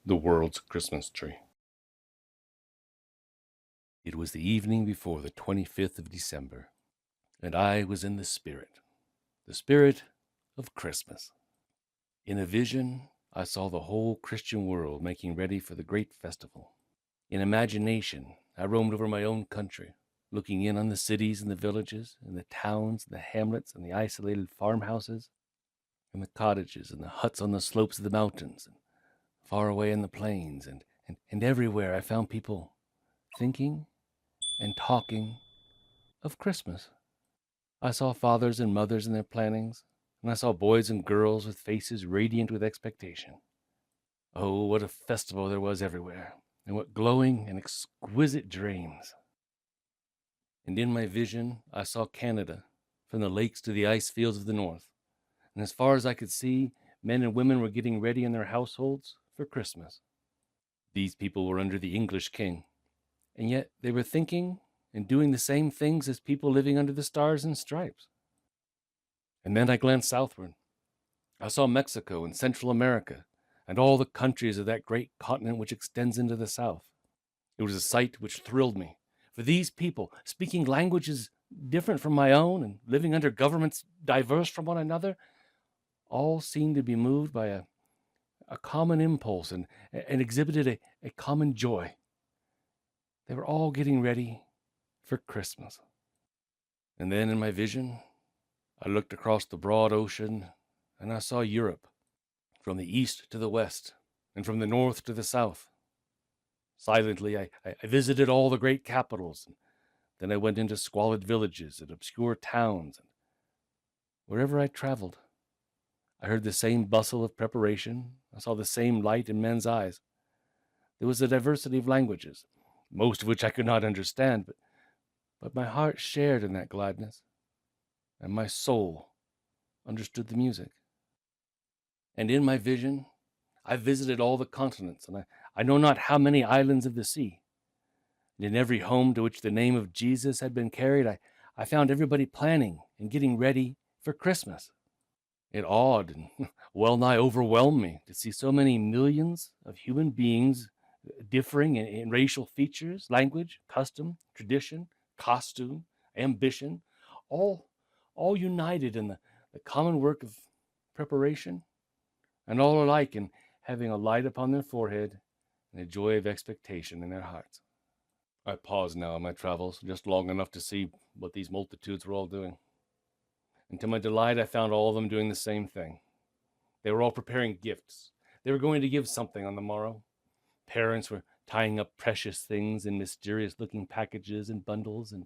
The world's Christmas tree. It was the evening before the 25th of December, and I was in the spirit of Christmas. In a vision, I saw the whole Christian world making ready for the great festival. In imagination, I roamed over my own country, looking in on the cities and the villages, and the towns and the hamlets and the isolated farmhouses, and the cottages and the huts on the slopes of the mountains, and far away in the plains, and everywhere I found people thinking and talking of Christmas. I saw fathers and mothers in their plannings, and I saw boys and girls with faces radiant with expectation. Oh, what a festival there was everywhere, and what glowing and exquisite dreams. And in my vision, I saw Canada, from the lakes to the ice fields of the north, and as far as I could see, men and women were getting ready in their households for Christmas. These people were under the English king, and yet they were thinking and doing the same things as people living under the stars and stripes. And then I glanced southward. I saw Mexico and Central America, and all the countries of that great continent which extends into the south. It was a sight which thrilled me, for these people, speaking languages different from my own and living under governments diverse from one another, all seemed to be moved by a common impulse and exhibited a common joy. They were all getting ready for Christmas. And then in my vision, I looked across the broad ocean, and I saw Europe, from the east to the west, and from the north to the south. Silently, I visited all the great capitals, and then I went into squalid villages and obscure towns, and wherever I traveled, I heard the same bustle of preparation. I saw the same light in men's eyes. There was a diversity of languages, most of which I could not understand, but my heart shared in that gladness, and my soul understood the music. And in my vision, I visited all the continents, and I know not how many islands of the sea. And in every home to which the name of Jesus had been carried, I found everybody planning and getting ready for Christmas. It awed and well nigh overwhelmed me to see so many millions of human beings differing in racial features, language, custom, tradition, costume, ambition, all united in the common work of preparation, and all alike in having a light upon their forehead and a joy of expectation in their hearts. I paused now in my travels, just long enough to see what these multitudes were all doing. And to my delight, I found all of them doing the same thing. They were all preparing gifts. They were going to give something on the morrow. Parents were tying up precious things in mysterious-looking packages and bundles, and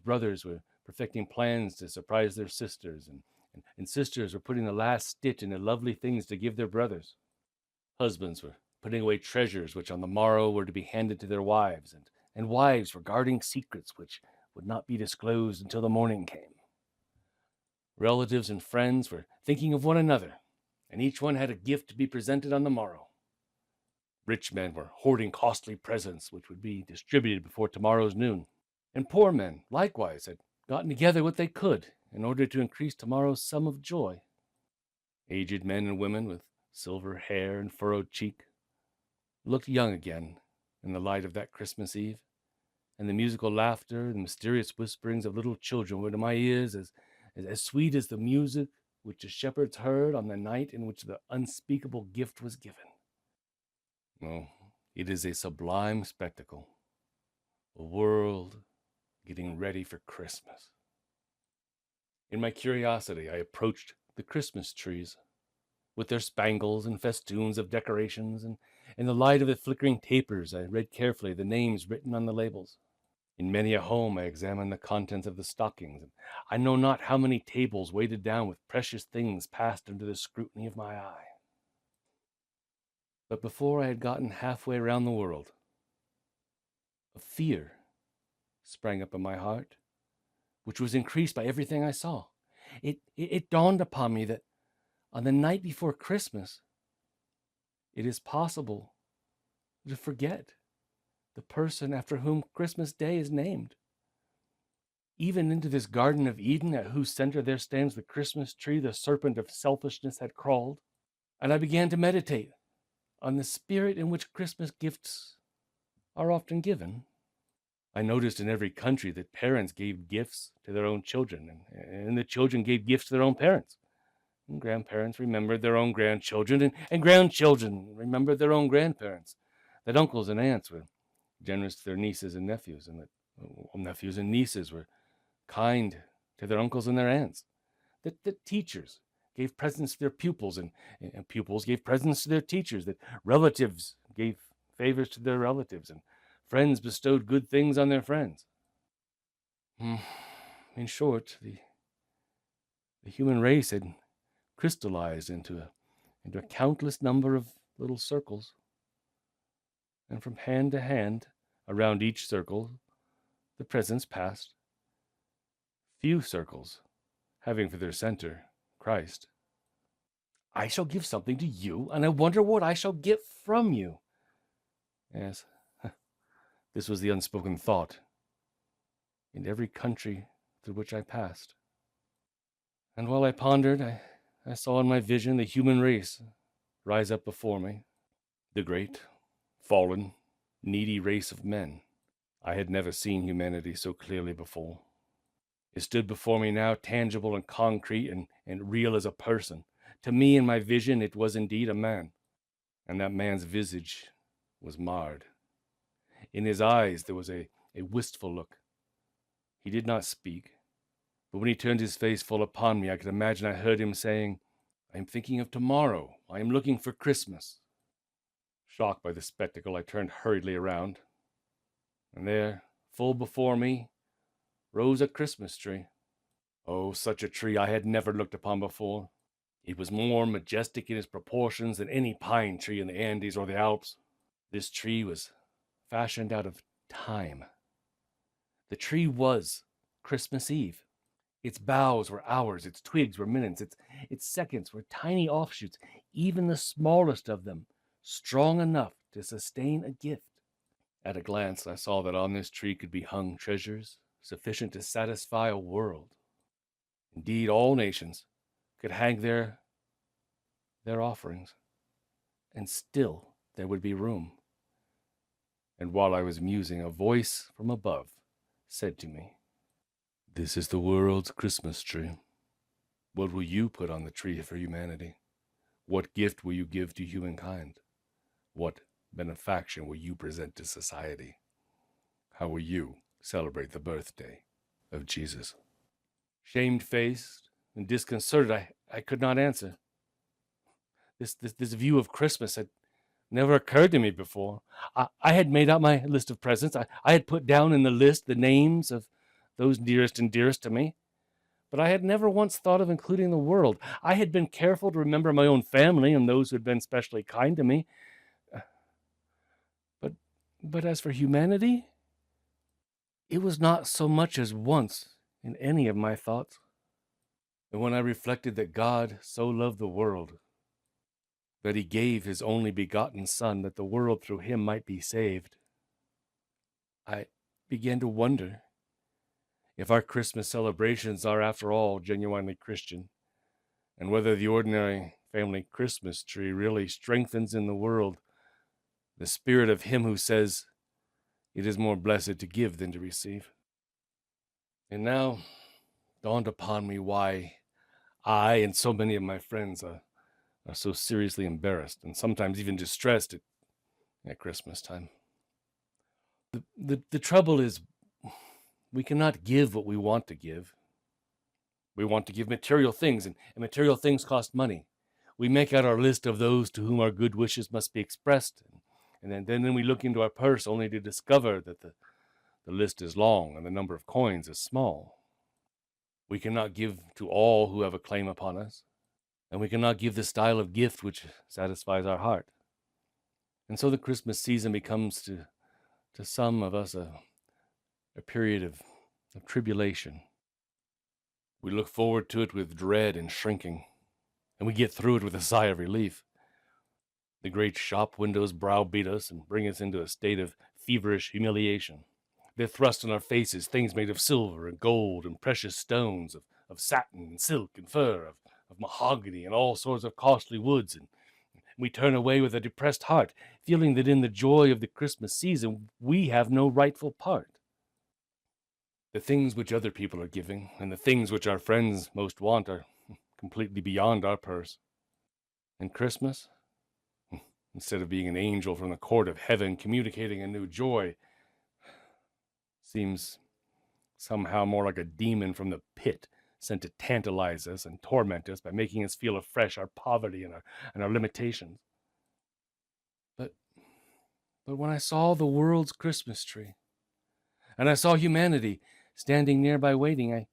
brothers were perfecting plans to surprise their sisters, and sisters were putting the last stitch in the lovely things to give their brothers. Husbands were putting away treasures which on the morrow were to be handed to their wives, and wives were guarding secrets which would not be disclosed until the morning came. Relatives and friends were thinking of one another, and each one had a gift to be presented on the morrow. Rich men were hoarding costly presents which would be distributed before tomorrow's noon, and poor men likewise had gotten together what they could in order to increase tomorrow's sum of joy. Aged men and women with silver hair and furrowed cheek looked young again in the light of that Christmas Eve, and the musical laughter and mysterious whisperings of little children were to my ears as sweet as the music which the shepherds heard on the night in which the unspeakable gift was given. Oh, it is a sublime spectacle, a world getting ready for Christmas. In my curiosity, I approached the Christmas trees, with their spangles and festoons of decorations, and in the light of the flickering tapers, I read carefully the names written on the labels. In many a home I examined the contents of the stockings, and I know not how many tables weighted down with precious things passed under the scrutiny of my eye. But before I had gotten halfway round the world, a fear sprang up in my heart, which was increased by everything I saw. It dawned upon me that on the night before Christmas, it is possible to forget the person after whom Christmas Day is named. Even into this Garden of Eden, at whose center there stands the Christmas tree, the serpent of selfishness had crawled, and I began to meditate on the spirit in which Christmas gifts are often given. I noticed in every country that parents gave gifts to their own children, and the children gave gifts to their own parents. And grandparents remembered their own grandchildren, and grandchildren remembered their own grandparents. That uncles and aunts were generous to their nieces and nephews, and that nephews and nieces were kind to their uncles and their aunts. That teachers gave presents to their pupils, and pupils gave presents to their teachers. That relatives gave favors to their relatives, and friends bestowed good things on their friends. In short, the human race had crystallized into a countless number of little circles, and from hand to hand, around each circle, the presents passed. Few circles having for their center Christ. I shall give something to you, and I wonder what I shall get from you. Yes, this was the unspoken thought in every country through which I passed. And while I pondered, I saw in my vision the human race rise up before me, the great, fallen, needy race of men. I had never seen humanity so clearly before. It stood before me now, tangible and concrete and real as a person. To me, in my vision, it was indeed a man, and that man's visage was marred. In his eyes there was a wistful look. He did not speak, but when he turned his face full upon me, I could imagine I heard him saying, "I am thinking of tomorrow. I am looking for Christmas." Shocked by the spectacle, I turned hurriedly around, and there, full before me, rose a Christmas tree. Oh, such a tree I had never looked upon before. It was more majestic in its proportions than any pine tree in the Andes or the Alps. This tree was fashioned out of time. The tree was Christmas Eve. Its boughs were hours, its twigs were minutes, its seconds were tiny offshoots, even the smallest of them strong enough to sustain a gift. At a glance, I saw that on this tree could be hung treasures sufficient to satisfy a world. Indeed, all nations could hang their offerings, and still there would be room. And while I was musing, a voice from above said to me, "This is the world's Christmas tree. What will you put on the tree for humanity? What gift will you give to humankind? What benefaction will you present to society? How will you celebrate the birthday of Jesus?" Shame-faced and disconcerted, I could not answer. This view of Christmas had never occurred to me before. I had made out my list of presents. I had put down in the list the names of those nearest and dearest to me, but I had never once thought of including the world. I had been careful to remember my own family and those who had been specially kind to me. But as for humanity, it was not so much as once in any of my thoughts. And when I reflected that God so loved the world, that he gave his only begotten Son, that the world through him might be saved, I began to wonder if our Christmas celebrations are after all genuinely Christian, and whether the ordinary family Christmas tree really strengthens in the world the spirit of him who says it is more blessed to give than to receive. And now dawned upon me why I and so many of my friends are so seriously embarrassed and sometimes even distressed at Christmas time. The trouble is, we cannot give what we want to give. We want to give material things, and material things cost money. We make out our list of those to whom our good wishes must be expressed, and then we look into our purse only to discover that the list is long and the number of coins is small. We cannot give to all who have a claim upon us, and we cannot give the style of gift which satisfies our heart. And so the Christmas season becomes to some of us a period of tribulation. We look forward to it with dread and shrinking, and we get through it with a sigh of relief. The great shop windows browbeat us and bring us into a state of feverish humiliation. They thrust in our faces things made of silver and gold and precious stones, of satin and silk and fur, of mahogany and all sorts of costly woods, and We turn away with a depressed heart, feeling that in the joy of the Christmas season, we have no rightful part. The things which other people are giving, and the things which our friends most want, are completely beyond our purse. And Christmas, instead of being an angel from the court of heaven communicating a new joy, seems somehow more like a demon from the pit, sent to tantalize us and torment us by making us feel afresh our poverty and our limitations. But when I saw the world's Christmas tree, and I saw humanity standing nearby waiting,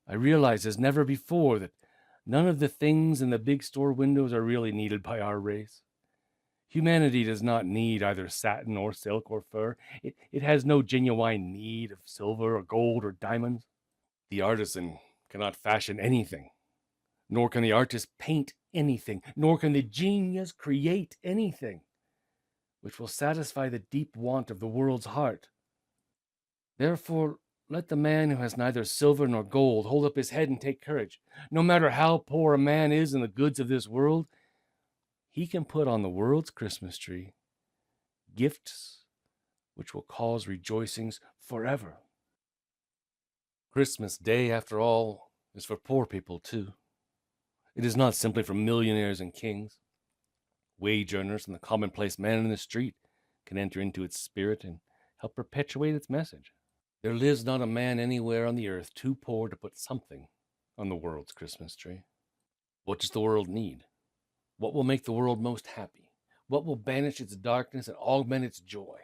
I realized as never before that none of the things in the big store windows are really needed by our race. Humanity does not need either satin or silk or fur. It has no genuine need of silver or gold or diamonds. The artisan cannot fashion anything, nor can the artist paint anything, nor can the genius create anything which will satisfy the deep want of the world's heart. Therefore, let the man who has neither silver nor gold hold up his head and take courage. No matter how poor a man is in the goods of this world, he can put on the world's Christmas tree gifts which will cause rejoicings forever. Christmas Day, after all, is for poor people too. It is not simply for millionaires and kings. Wage earners and the commonplace man in the street can enter into its spirit and help perpetuate its message. There lives not a man anywhere on the earth too poor to put something on the world's Christmas tree. What does the world need? What will make the world most happy? What will banish its darkness and augment its joy?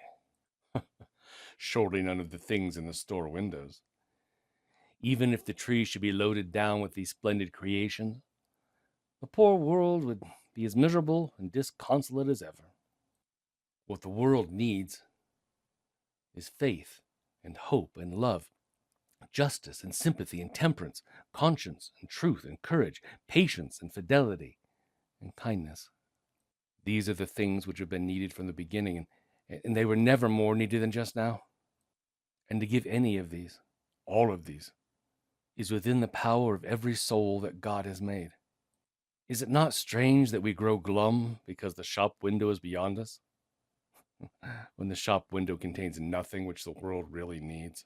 Surely none of the things in the store windows. Even if the tree should be loaded down with these splendid creations, the poor world would be as miserable and disconsolate as ever. What the world needs is faith and hope and love, justice and sympathy and temperance, conscience and truth and courage, patience and fidelity and kindness. These are the things which have been needed from the beginning, and they were never more needed than just now. And to give any of these, all of these, is within the power of every soul that God has made. Is it not strange that we grow glum because the shop window is beyond us, when the shop window contains nothing which the world really needs?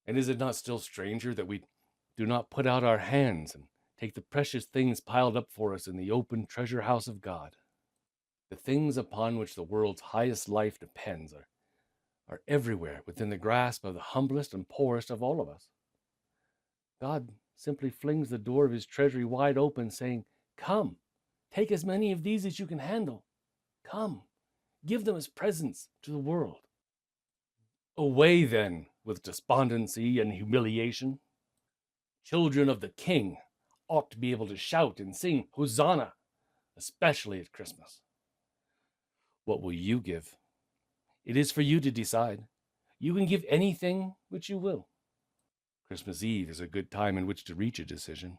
And is it not still stranger that we do not put out our hands and take the precious things piled up for us in the open treasure house of God? The things upon which the world's highest life depends are everywhere within the grasp of the humblest and poorest of all of us. God simply flings the door of his treasury wide open, saying, "Come, take as many of these as you can handle. Come, give them as presents to the world." Away then with despondency and humiliation. Children of the King ought to be able to shout and sing Hosanna, especially at Christmas. What will you give? It is for you to decide. You can give anything which you will. Christmas Eve is a good time in which to reach a decision.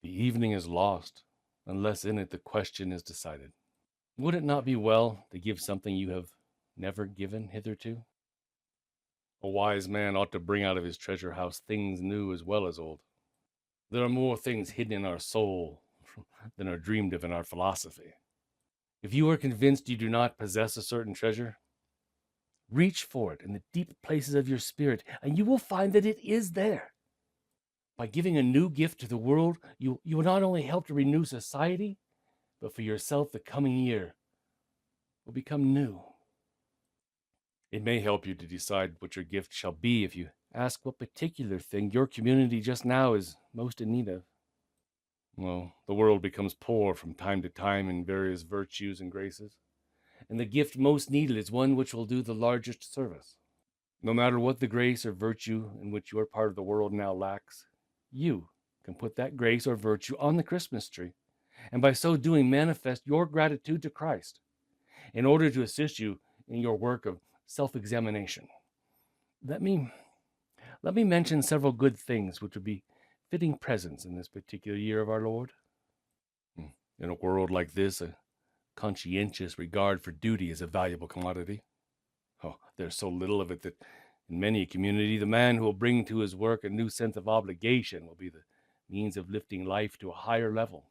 The evening is lost unless in it the question is decided. Would it not be well to give something you have never given hitherto? A wise man ought to bring out of his treasure house things new as well as old. There are more things hidden in our soul than are dreamed of in our philosophy. If you are convinced you do not possess a certain treasure, reach for it in the deep places of your spirit, and you will find that it is there. By giving a new gift to the world, you will not only help to renew society, but for yourself the coming year will become new. It may help you to decide what your gift shall be if you ask what particular thing your community just now is most in need of. Well, the world becomes poor from time to time in various virtues and graces, and the gift most needed is one which will do the largest service. No matter what the grace or virtue in which your part of the world now lacks, you can put that grace or virtue on the Christmas tree, and by so doing manifest your gratitude to Christ in order to assist you in your work of self-examination. Let me mention several good things which would be fitting presents in this particular year of our Lord. In a world like this, a conscientious regard for duty is a valuable commodity. Oh, there's so little of it that in many a community, the man who will bring to his work a new sense of obligation will be the means of lifting life to a higher level.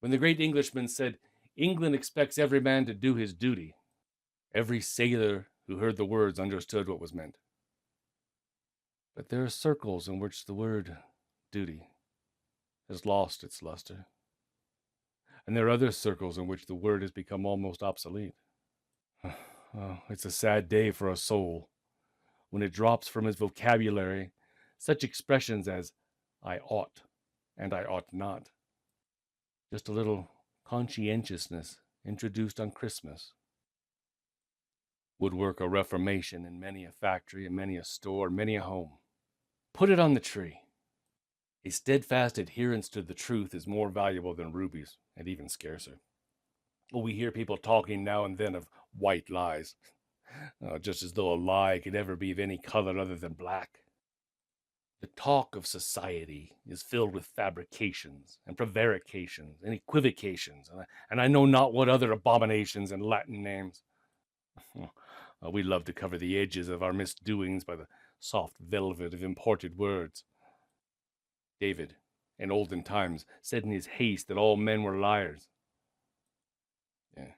When the great Englishman said, "England expects every man to do his duty," every sailor who heard the words understood what was meant. But there are circles in which the word duty has lost its luster, and there are other circles in which the word has become almost obsolete. Oh, it's a sad day for a soul when it drops from his vocabulary such expressions as "I ought" and "I ought not." Just a little conscientiousness introduced on Christmas would work a reformation in many a factory and many a store, many a home. Put it on the tree. A steadfast adherence to the truth is more valuable than rubies, and even scarcer. Well, we hear people talking now and then of white lies, just as though a lie could ever be of any color other than black. The talk of society is filled with fabrications and prevarications and equivocations, and I know not what other abominations and Latin names. We love to cover the edges of our misdoings by the soft velvet of imported words. David, in olden times, said in his haste that all men were liars. Yeah.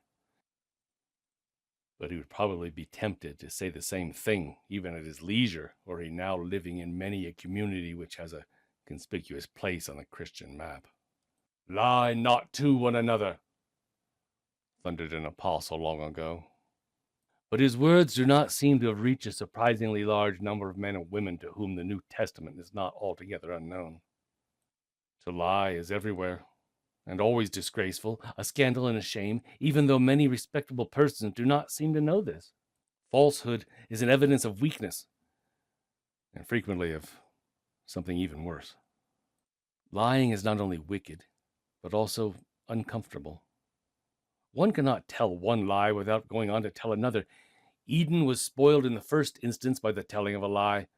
But he would probably be tempted to say the same thing, even at his leisure, were he now living in many a community which has a conspicuous place on the Christian map. "Lie not to one another," thundered an apostle long ago. But his words do not seem to have reached a surprisingly large number of men and women to whom the New Testament is not altogether unknown. To lie is everywhere, and always disgraceful, a scandal and a shame, even though many respectable persons do not seem to know this. Falsehood is an evidence of weakness, and frequently of something even worse. Lying is not only wicked, but also uncomfortable. One cannot tell one lie without going on to tell another. Eden was spoiled in the first instance by the telling of a lie,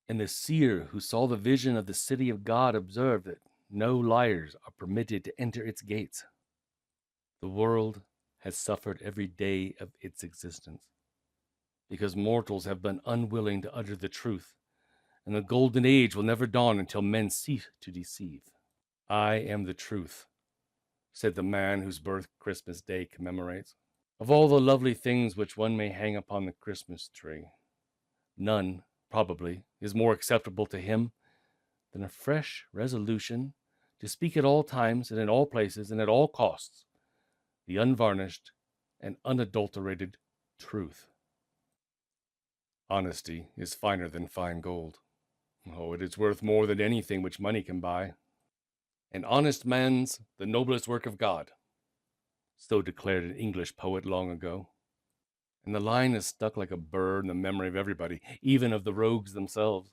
and the seer who saw the vision of the city of God observed that no liars are permitted to enter its gates. The world has suffered every day of its existence, because mortals have been unwilling to utter the truth, and the golden age will never dawn until men cease to deceive. "I am the truth," said the man whose birth Christmas Day commemorates. Of all the lovely things which one may hang upon the Christmas tree, none, probably, is more acceptable to him than a fresh resolution to speak at all times and in all places and at all costs the unvarnished and unadulterated truth. Honesty is finer than fine gold. Oh, it is worth more than anything which money can buy. An honest man's the noblest work of God, so declared an English poet long ago. And the line is stuck like a burr in the memory of everybody, even of the rogues themselves.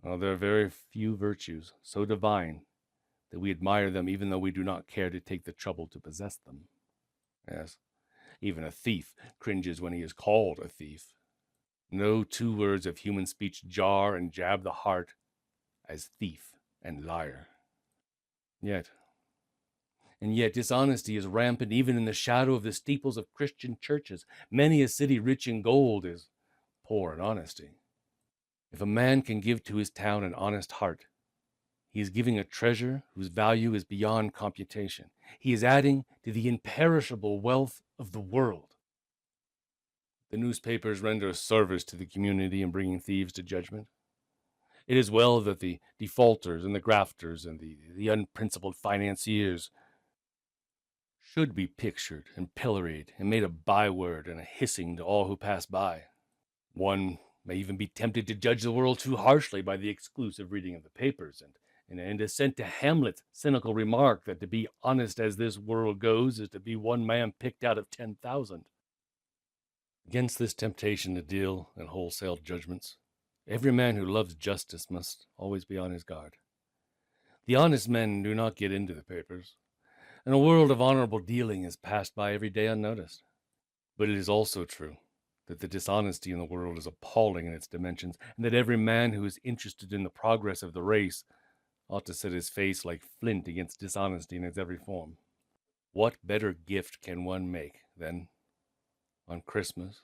Oh, there are very few virtues so divine that we admire them even though we do not care to take the trouble to possess them. Yes, even a thief cringes when he is called a thief. No two words of human speech jar and jab the heart as thief and liar. Yet dishonesty is rampant even in the shadow of the steeples of Christian churches. Many a city rich in gold is poor in honesty. If a man can give to his town an honest heart, he is giving a treasure whose value is beyond computation. He is adding to the imperishable wealth of the world. The newspapers render a service to the community in bringing thieves to judgment. It is well that the defaulters and the grafters and the unprincipled financiers should be pictured and pilloried and made a byword and a hissing to all who pass by. One may even be tempted to judge the world too harshly by the exclusive reading of the papers and assent to Hamlet's cynical remark that to be honest as this world goes is to be one man picked out of 10,000. Against this temptation to deal in wholesale judgments, every man who loves justice must always be on his guard. The honest men do not get into the papers, and a world of honorable dealing is passed by every day unnoticed. But it is also true that the dishonesty in the world is appalling in its dimensions, and that every man who is interested in the progress of the race ought to set his face like flint against dishonesty in its every form. What better gift can one make, then, on Christmas,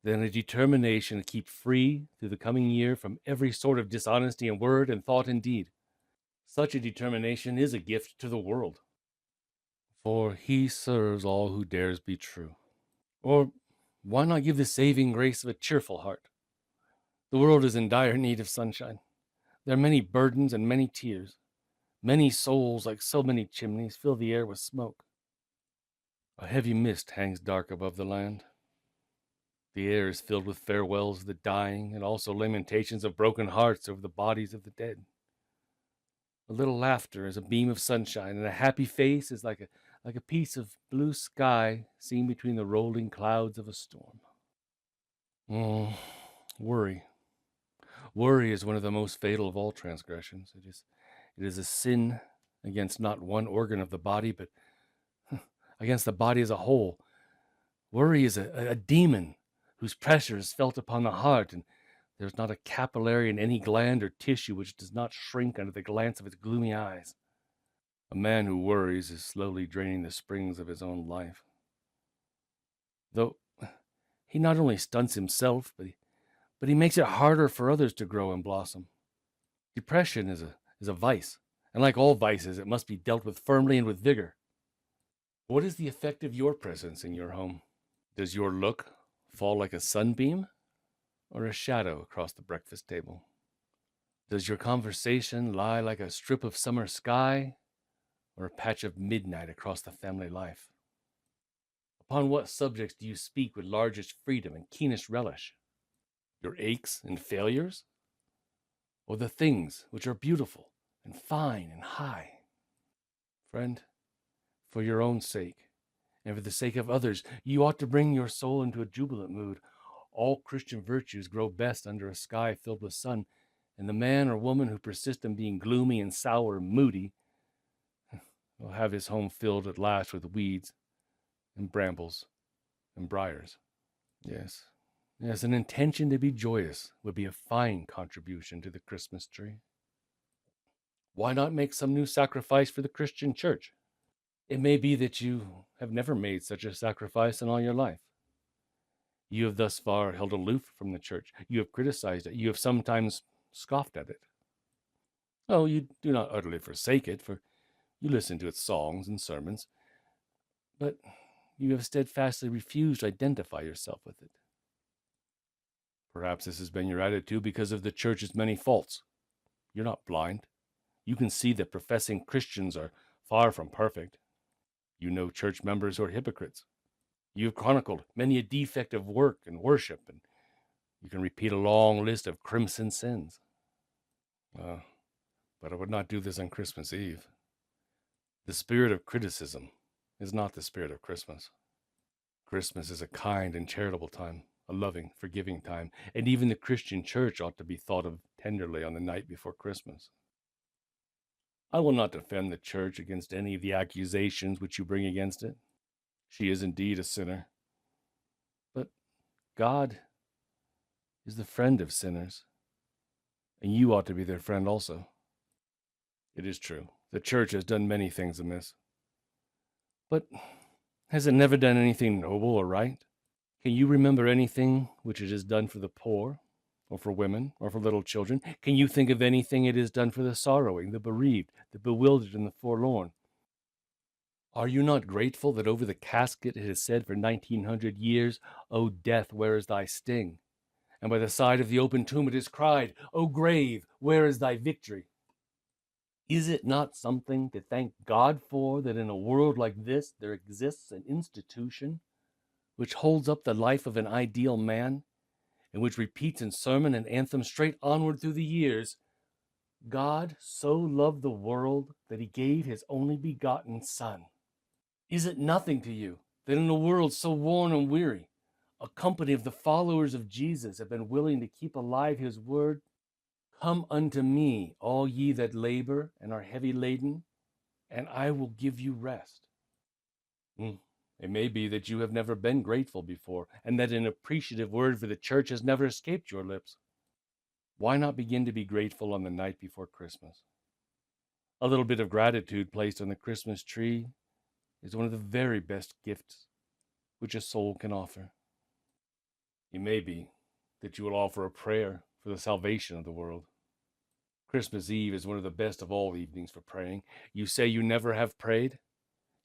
than a determination to keep free through the coming year from every sort of dishonesty in word and thought and deed? Such a determination is a gift to the world, for he serves all who dares be true. Or why not give the saving grace of a cheerful heart? The world is in dire need of sunshine. There are many burdens and many tears. Many souls, like so many chimneys, fill the air with smoke. A heavy mist hangs dark above the land. The air is filled with farewells of the dying and also lamentations of broken hearts over the bodies of the dead. A little laughter is a beam of sunshine, and a happy face is like a piece of blue sky seen between the rolling clouds of a storm. Oh, worry. Worry is one of the most fatal of all transgressions. It is a sin against not one organ of the body, but against the body as a whole. Worry is a demon whose pressure is felt upon the heart, and there is not a capillary in any gland or tissue which does not shrink under the glance of its gloomy eyes. A man who worries is slowly draining the springs of his own life. Though he not only stunts himself, but he makes it harder for others to grow and blossom. Depression is a vice, and like all vices, it must be dealt with firmly and with vigor. What is the effect of your presence in your home? Does your look fall like a sunbeam or a shadow across the breakfast table? Does your conversation lie like a strip of summer sky or a patch of midnight across the family life? Upon what subjects do you speak with largest freedom and keenest relish? Your aches and failures? Or the things which are beautiful and fine and high? Friend, for your own sake, and for the sake of others, you ought to bring your soul into a jubilant mood. All Christian virtues grow best under a sky filled with sun, and the man or woman who persists in being gloomy and sour and moody will have his home filled at last with weeds and brambles and briars. Yes, yes, an intention to be joyous would be a fine contribution to the Christmas tree. Why not make some new sacrifice for the Christian church? It may be that you have never made such a sacrifice in all your life. You have thus far held aloof from the church. You have criticized it. You have sometimes scoffed at it. Oh, you do not utterly forsake it, for you listen to its songs and sermons, but you have steadfastly refused to identify yourself with it. Perhaps this has been your attitude because of the church's many faults. You're not blind. You can see that professing Christians are far from perfect. You know church members who are hypocrites. You have chronicled many a defect of work and worship, and you can repeat a long list of crimson sins. But I would not do this on Christmas Eve. The spirit of criticism is not the spirit of Christmas. Christmas is a kind and charitable time, a loving, forgiving time, and even the Christian church ought to be thought of tenderly on the night before Christmas. I will not defend the church against any of the accusations which you bring against it. She is indeed a sinner. But God is the friend of sinners, and you ought to be their friend also. It is true, the church has done many things amiss. But has it never done anything noble or right? Can you remember anything which it has done for the poor, or for women, or for little children? Can you think of anything it has done for the sorrowing, the bereaved, the bewildered, and the forlorn? Are you not grateful that over the casket it has said for 1900 years, "O death, where is thy sting?" And by the side of the open tomb it has cried, "O grave, where is thy victory?" Is it not something to thank God for that in a world like this there exists an institution which holds up the life of an ideal man, and which repeats in sermon and anthem straight onward through the years, "God so loved the world that he gave his only begotten Son"? Is it nothing to you that in a world so worn and weary, a company of the followers of Jesus have been willing to keep alive his word? "Come unto me, all ye that labor and are heavy laden, and I will give you rest." It may be that you have never been grateful before, and that an appreciative word for the church has never escaped your lips. Why not begin to be grateful on the night before Christmas? A little bit of gratitude placed on the Christmas tree is one of the very best gifts which a soul can offer. It may be that you will offer a prayer for the salvation of the world. Christmas Eve is one of the best of all evenings for praying. You say you never have prayed?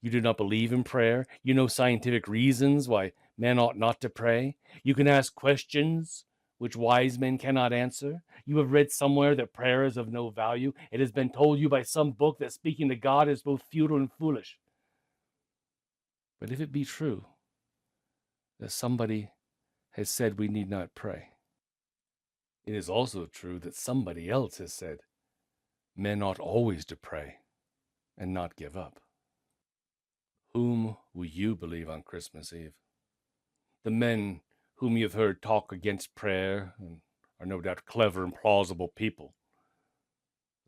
You do not believe in prayer? You know scientific reasons why men ought not to pray? You can ask questions which wise men cannot answer? You have read somewhere that prayer is of no value? It has been told you by some book that speaking to God is both futile and foolish. But if it be true that somebody has said we need not pray, it is also true that somebody else has said men ought always to pray and not give up. Whom will you believe on Christmas Eve? The men whom you have heard talk against prayer and are no doubt clever and plausible people.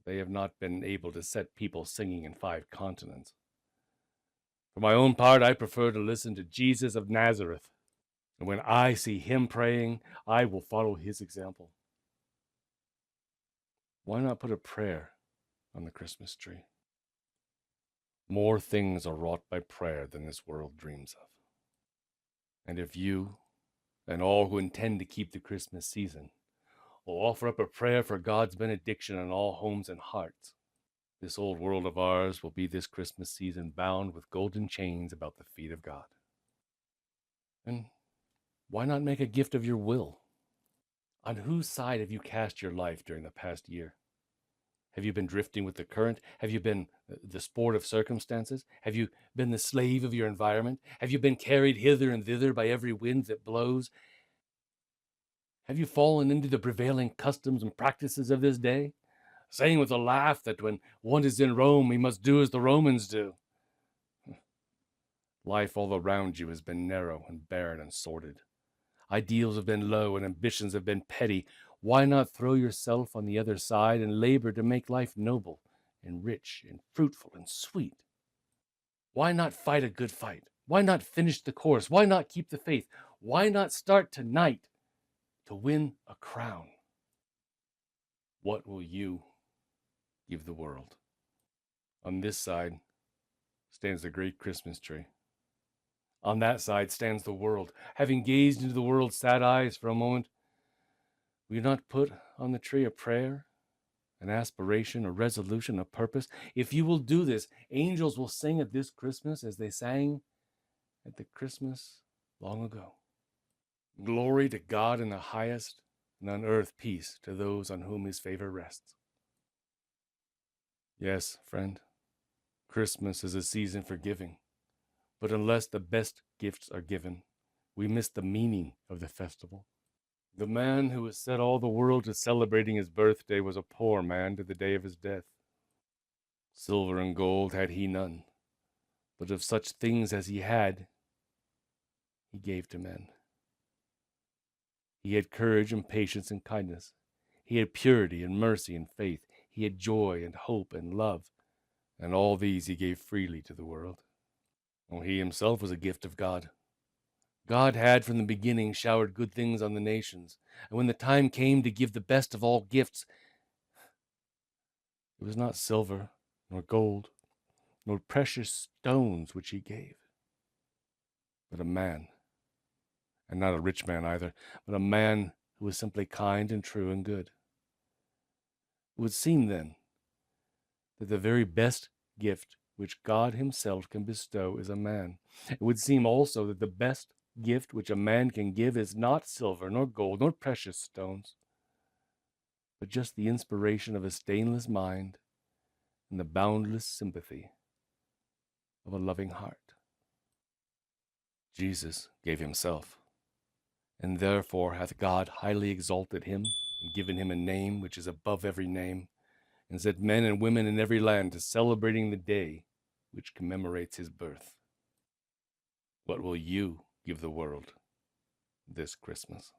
They have not been able to set people singing in 5 continents. For my own part, I prefer to listen to Jesus of Nazareth. And when I see him praying, I will follow his example. Why not put a prayer on the Christmas tree? More things are wrought by prayer than this world dreams of. And if you and all who intend to keep the Christmas season will offer up a prayer for God's benediction on all homes and hearts, this old world of ours will be this Christmas season bound with golden chains about the feet of God. And why not make a gift of your will? On whose side have you cast your life during the past year? Have you been drifting with the current? Have you been the sport of circumstances? Have you been the slave of your environment? Have you been carried hither and thither by every wind that blows? Have you fallen into the prevailing customs and practices of this day, saying with a laugh that when one is in Rome, he must do as the Romans do? Life all around you has been narrow and barren and sordid. Ideals have been low and ambitions have been petty. Why not throw yourself on the other side and labor to make life noble and rich and fruitful and sweet? Why not fight a good fight? Why not finish the course? Why not keep the faith? Why not start tonight to win a crown? What will you give the world? On this side stands the great Christmas tree. On that side stands the world. Having gazed into the world's sad eyes for a moment, will you not put on the tree a prayer, an aspiration, a resolution, a purpose? If you will do this, angels will sing at this Christmas as they sang at the Christmas long ago. Glory to God in the highest, and on earth peace to those on whom his favor rests. Yes, friend, Christmas is a season for giving. But unless the best gifts are given, we miss the meaning of the festival. The man who has set all the world to celebrating his birthday was a poor man to the day of his death. Silver and gold had he none, but of such things as he had, he gave to men. He had courage and patience and kindness. He had purity and mercy and faith. He had joy and hope and love, and all these he gave freely to the world. Oh, he himself was a gift of God. God had from the beginning showered good things on the nations, and when the time came to give the best of all gifts, it was not silver, nor gold, nor precious stones which he gave, but a man, and not a rich man either, but a man who was simply kind and true and good. It would seem then that the very best gift which God himself can bestow is a man. It would seem also that the best gift which a man can give is not silver, nor gold, nor precious stones, but just the inspiration of a stainless mind and the boundless sympathy of a loving heart. Jesus gave himself, and therefore hath God highly exalted him, and given him a name which is above every name, and set men and women in every land to celebrating the day which commemorates his birth. What will you give the world this Christmas?